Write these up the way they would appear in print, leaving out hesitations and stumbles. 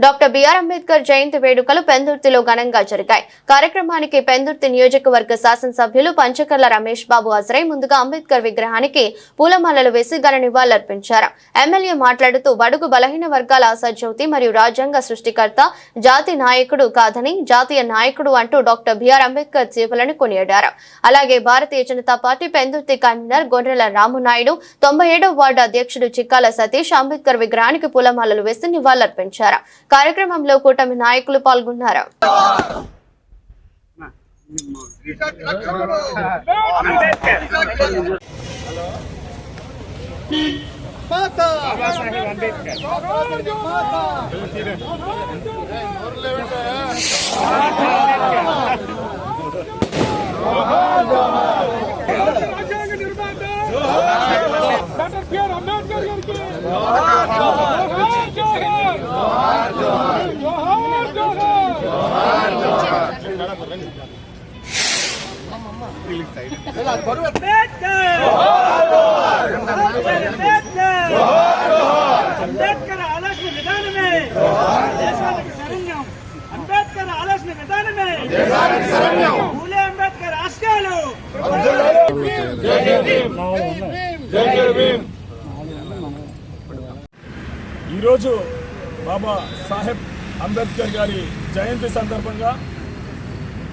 Doctor BR Ambedkar జయంతి వేడుకలు పెందుర్తిలో ఘనంగా జరిగాయి. కార్యక్రమానికి పెందుర్తి నియోజకవర్గ శాసనసభ్యులు పంచకర్ల రమేష్ బాబు హాజరై ముందుగా అంబేద్కర్ విగ్రహానికి పూలమాలలు వేసి ఘన నివాళులర్పించారు. ఎమ్మెల్యే మాట్లాడుతూ బడుగు బలహీన వర్గాల ఆశాజ్యోతి మరియు రాజ్యాంగ సృష్టికర్త జాతి నాయకుడు కాదని జాతీయ నాయకుడు అంటూ డాక్టర్ బిఆర్ అంబేద్కర్ సేవలను కొనియాడారు. అలాగే భారతీయ జనతా పార్టీ పెందుర్తి కన్వీనర్ గొర్రెల రామునాయుడు, 97వ వార్డు అధ్యక్షుడు చిక్కాల సతీష్ అంబేద్కర్ విగ్రహానికి పూలమాలలు వేసి నివాళులర్పించారు. కార్యక్రమంలో కూటమి నాయకులు పాల్గొన్నారు. అంబేద్కర్ ఆలోచన విధానమే దేశానికి శరణ్యం. అంబేద్కర్ ఆలోచన విధానమే దేశానికి శరణ్యం. పూలే అంబేద్కర్ ఆశయాలు. ఈరోజు బాబా సాహెబ్ అంబేద్కర్ గారి జయంతి సందర్భంగా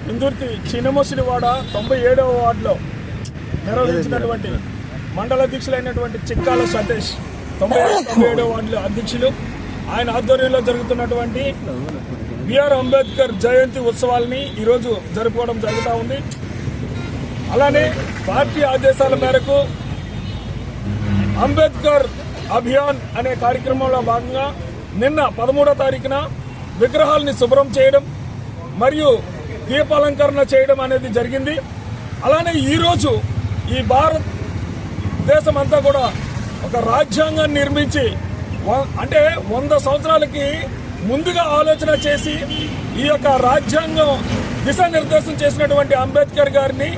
పెందుర్తి చిన్నమోసినివాడ 97వ వార్డులో నిర్వహించినటువంటి మండల అధ్యక్షులైనటువంటి చిక్కాల సతీష్ 97వ వార్డులో అధ్యక్షులు ఆయన ఆధ్వర్యంలో జరుగుతున్నటువంటి బిఆర్ అంబేద్కర్ జయంతి ఉత్సవాలని ఈరోజు జరుపుకోవడం జరుగుతూ ఉంది. అలానే పార్టీ ఆదేశాల మేరకు అంబేద్కర్ అభియాన్ అనే కార్యక్రమంలో భాగంగా నిన్న 13వ తారీఖున విగ్రహాలని శుభ్రం చేయడం మరియు దీపాలంకరణ చేయడం అనేది జరిగింది. అలానే ఈరోజు ఈ భారతదేశం అంతా కూడా ఒక రాజ్యాంగాన్ని నిర్మించి అంటే 100 సంవత్సరాలకి ముందుగా ఆలోచన చేసి ఈ యొక్క రాజ్యాంగం దిశానిర్దేశం చేసినటువంటి అంబేద్కర్ గారిని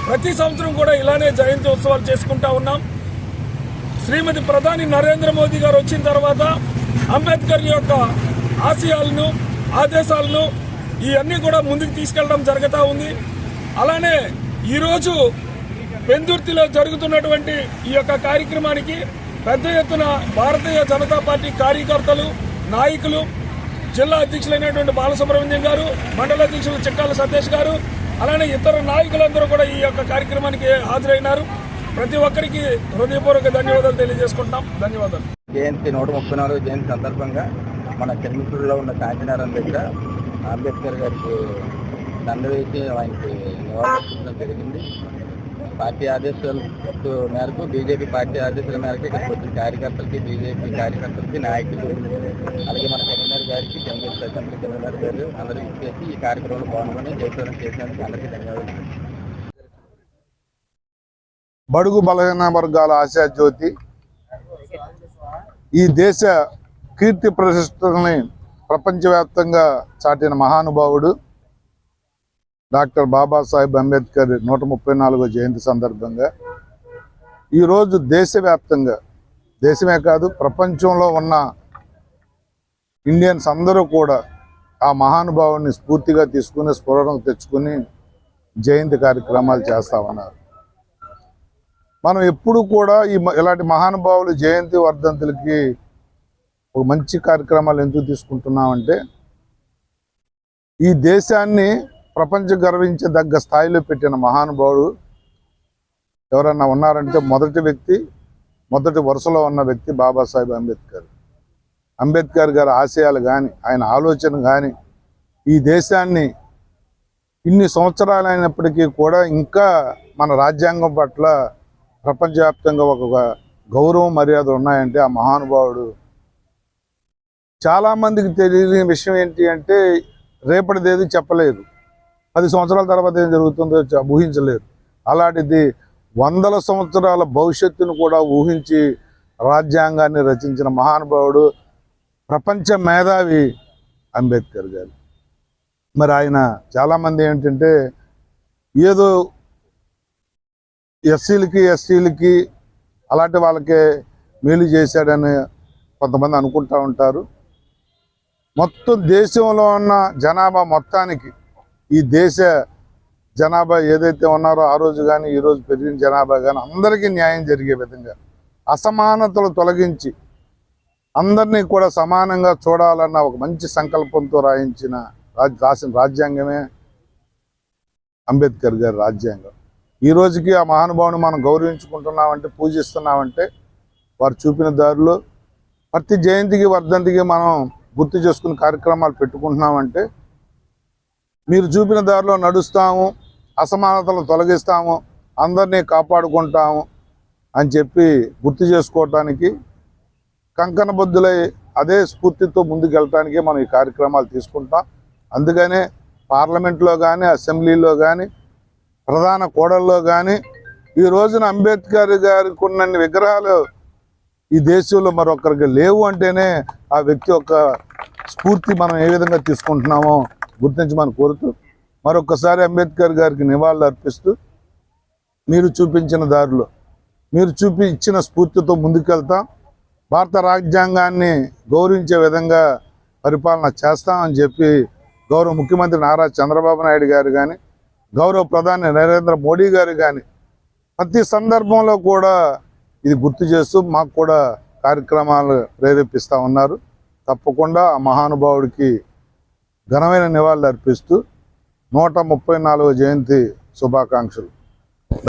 ప్రతి సంవత్సరం కూడా ఇలానే జయంతి ఉత్సవాలు చేసుకుంటా ఉన్నాం. శ్రీమతి ప్రధాని నరేంద్ర మోదీ గారు వచ్చిన తర్వాత అంబేద్కర్ యొక్క ఆశయాలను ఆదేశాలను ఇవన్నీ కూడా ముందుకు తీసుకెళ్లడం జరుగుతూ ఉంది. అలానే ఈరోజు పెందుర్తిలో జరుగుతున్నటువంటి ఈ యొక్క కార్యక్రమానికి పెద్ద ఎత్తున భారతీయ జనతా పార్టీ కార్యకర్తలు, నాయకులు, జిల్లా అధ్యక్షులైనటువంటి బాలసుబ్రహ్మణ్యం గారు, మండల అధ్యక్షులు చిక్కాల సతీష్ గారు, అలానే ఇతర నాయకులందరూ కూడా ఈ యొక్క కార్యక్రమానికి హాజరైనారు. ప్రతి ఒక్కరికి హృదయపూర్వక ధన్యవాదాలు తెలియజేసుకుంటాం. ధన్యవాదాలు. జయంతి 134వ జయంతి సందర్భంగా మన చెన్నూరులో ఉన్న శాంతినగరం దగ్గర అంబేద్కర్ గారికి దండ వేసి ఆయనకి నివాళులర్పించడం జరిగింది. పార్టీ ఆదేశాల మేరకు బీజేపీ పార్టీ ఆదేశాల మేరకు ఇక్కడికి వచ్చిన కార్యకర్తలకి, బీజేపీ కార్యకర్తలకి, నాయకులు, అలాగే మన కన్వీనర్ గారికి, కాంగ్రెస్ అసెంబ్లీ కన్వీనర్ గారు అందరూ ఇచ్చేసి ఈ కార్యక్రమంలో పాల్గొని జయప్రదం చేసినందుకు అందరికీ ధన్యవాదాలు. బడుగు బలహీన వర్గాల ఆశాజ్యోతి, ఈ దేశ కీర్తి ప్రతిష్టలని ప్రపంచవ్యాప్తంగా చాటిన మహానుభావుడు డాక్టర్ బాబాసాహెబ్ అంబేద్కర్ 134వ జయంతి సందర్భంగా ఈరోజు దేశవ్యాప్తంగా, దేశమే కాదు ప్రపంచంలో ఉన్న ఇండియన్స్ అందరూ కూడా ఆ మహానుభావుడిని స్ఫూర్తిగా తీసుకుని స్ఫురణ తెచ్చుకుని జయంతి కార్యక్రమాలు చేస్తూ ఉన్నారు. మనం ఎప్పుడు కూడా ఇలాంటి మహానుభావులు జయంతి వర్ధంతులకి ఒక మంచి కార్యక్రమాలు ఎందుకు తీసుకుంటున్నామంటే ఈ దేశాన్ని ప్రపంచం గర్వించదగ్గ స్థాయిలో పెట్టిన మహానుభావుడు ఎవరన్నా ఉన్నారంటే మొదటి వరుసలో ఉన్న వ్యక్తి బాబాసాహెబ్ అంబేద్కర్. అంబేద్కర్ గారి ఆశయాలు కానీ, ఆయన ఆలోచన కానీ ఈ దేశాన్ని ఇన్ని సంవత్సరాలైనప్పటికీ కూడా ఇంకా మన రాజ్యాంగం పట్ల ప్రపంచవ్యాప్తంగా ఒక గౌరవం, మర్యాద ఉన్నాయంటే ఆ మహానుభావుడు. చాలామందికి తెలియని విషయం ఏంటి అంటే రేపటిది ఏది చెప్పలేదు, 10 సంవత్సరాల తర్వాత ఏం జరుగుతుందో ఊహించలేరు. అలాంటిది 100 సంవత్సరాల భవిష్యత్తును కూడా ఊహించి రాజ్యాంగాన్ని రచించిన మహానుభావుడు, ప్రపంచ మేధావి అంబేద్కర్ గారు. మరి ఆయన చాలామంది ఏంటంటే ఏదో ఎస్సీలకి ఎస్టీలకి అలాంటి వాళ్ళకే మేలు చేశాడని కొంతమంది అనుకుంటూ ఉంటారు. మొత్తం దేశంలో ఉన్న జనాభా మొత్తానికి, ఈ దేశ జనాభా ఏదైతే ఉన్నారో ఆ రోజు కానీ ఈ రోజు పెరిగిన జనాభా కానీ అందరికీ న్యాయం జరిగే విధంగా అసమానతలు తొలగించి అందరినీ కూడా సమానంగా చూడాలన్న ఒక మంచి సంకల్పంతో రాసిన రాజ్యాంగమే అంబేద్కర్ గారి రాజ్యాంగం. ఈ రోజుకి ఆ మహానుభావుని మనం గౌరవించుకుంటున్నామంటే, పూజిస్తున్నామంటే వారు చూపిన దారిలో ప్రతి జయంతికి వర్ధంతికి మనం గుర్తు చేసుకునే కార్యక్రమాలు పెట్టుకుంటున్నామంటే మీరు చూపిన దారిలో నడుస్తాము, అసమానతలు తొలగిస్తాము, అందరినీ కాపాడుకుంటాము అని చెప్పి గుర్తు చేసుకోవటానికి కంకణబద్ధులై అదే స్ఫూర్తితో ముందుకెళ్ళటానికే మనం ఈ కార్యక్రమాలు తీసుకుంటాం. అందుకనే పార్లమెంట్లో కానీ, అసెంబ్లీలో కానీ, ప్రధాన కూడల్లో కానీ ఈ రోజున అంబేద్కర్ గారికి ఉన్నన్ని విగ్రహాలు ఈ దేశంలో మరొకరికి లేవు అంటేనే ఆ వ్యక్తి యొక్క స్ఫూర్తి మనం ఏ విధంగా తీసుకుంటున్నామో గుర్తించమని కోరుతూ మరొకసారి అంబేద్కర్ గారికి నివాళులు అర్పిస్తూ మీరు చూపించిన దారిలో మీరు ఇచ్చిన స్ఫూర్తితో ముందుకెళ్తాం. భారత రాజ్యాంగాన్ని గౌరవించే విధంగా పరిపాలన చేస్తామని చెప్పి గౌరవ ముఖ్యమంత్రి నారా చంద్రబాబు నాయుడు గారు కానీ, గౌరవ ప్రధాని నరేంద్ర మోడీ గారు కానీ ప్రతి సందర్భంలో కూడా ఇది గుర్తు చేస్తూ మాకు కూడా కార్యక్రమాలు ప్రేరేపిస్తూ ఉన్నారు. తప్పకుండా ఆ మహానుభావుడికి ఘనమైన నివాళులు అర్పిస్తూ 134వ జయంతి శుభాకాంక్షలు.